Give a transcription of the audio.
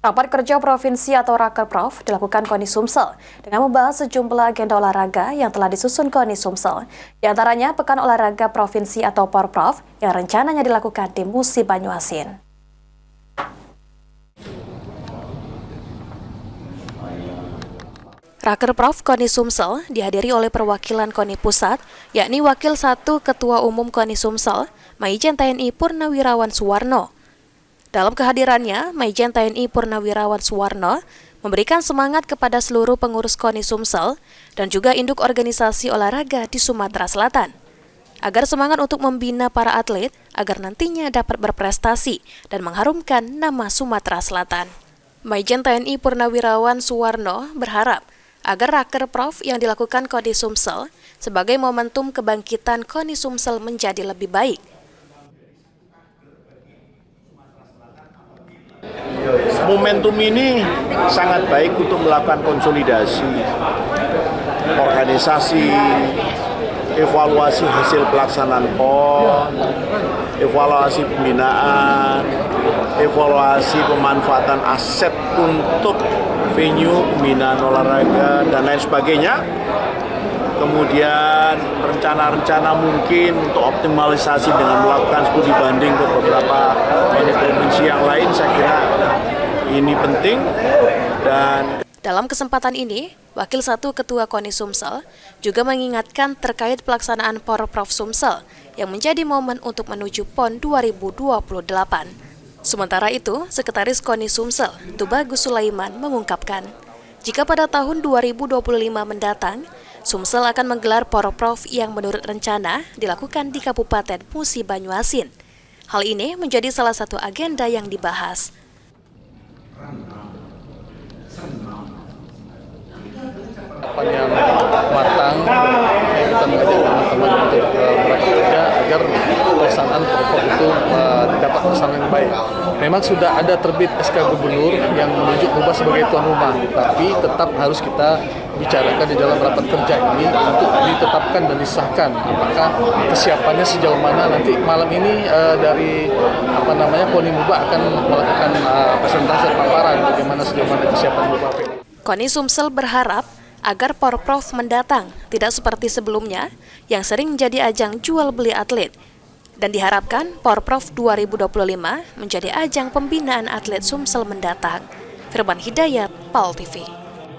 Rapat kerja provinsi atau Rakerprof dilakukan KONI Sumsel dengan membahas sejumlah agenda olahraga yang telah disusun KONI Sumsel. Di antaranya Pekan Olahraga Provinsi atau Porprov yang rencananya dilakukan di Musi Banyuasin. Rakerprof KONI Sumsel dihadiri oleh perwakilan KONI Pusat, yakni Wakil 1 Ketua Umum KONI Sumsel, Maijen TNI Purnawirawan Suwarno. Dalam kehadirannya, Maijen TNI Purnawirawan Suwarno memberikan semangat kepada seluruh pengurus KONI Sumsel dan juga induk organisasi olahraga di Sumatera Selatan, agar semangat untuk membina para atlet agar nantinya dapat berprestasi dan mengharumkan nama Sumatera Selatan. Maijen TNI Purnawirawan Suwarno berharap agar Rakerprof yang dilakukan KONI Sumsel sebagai momentum kebangkitan KONI Sumsel menjadi lebih baik. Momentum ini sangat baik untuk melakukan konsolidasi organisasi, evaluasi hasil pelaksanaan PON, evaluasi pembinaan, evaluasi pemanfaatan aset untuk venue, pembinaan olahraga, dan lain sebagainya. Kemudian rencana-rencana mungkin untuk optimalisasi dengan melakukan studi banding ke beberapa provinsi yang lain, saya kira ini penting. Dan dalam kesempatan ini, Wakil 1 Ketua KONI Sumsel juga mengingatkan terkait pelaksanaan Porprov Sumsel yang menjadi momen untuk menuju PON 2028. Sementara itu, Sekretaris KONI Sumsel, Tubagus Sulaiman, mengungkapkan, jika pada tahun 2025 mendatang, Sumsel akan menggelar Porprov yang menurut rencana dilakukan di Kabupaten Musi Banyuasin. Hal ini menjadi salah satu agenda yang dibahas. Rapat yang matang, kita mengajak teman-teman untuk bekerja agar pelaksanaan Porprov itu dapat terlaksana dengan baik. Memang sudah ada terbit SK Gubernur yang menunjuk Nuba sebagai tuan rumah, tapi tetap harus kita bicarakan di dalam rapat kerja ini untuk ditetapkan dan disahkan apakah kesiapannya sejauh mana. Nanti malam ini dari KONI Nuba akan melakukan presentasi paparan bagaimana sejauh mana kesiapan Nuba. KONI Sumsel berharap agar Porprov mendatang tidak seperti sebelumnya yang sering menjadi ajang jual beli atlet, dan diharapkan Porprov 2025 menjadi ajang pembinaan atlet Sumsel mendatang. Firman Hidayat, PAL TV.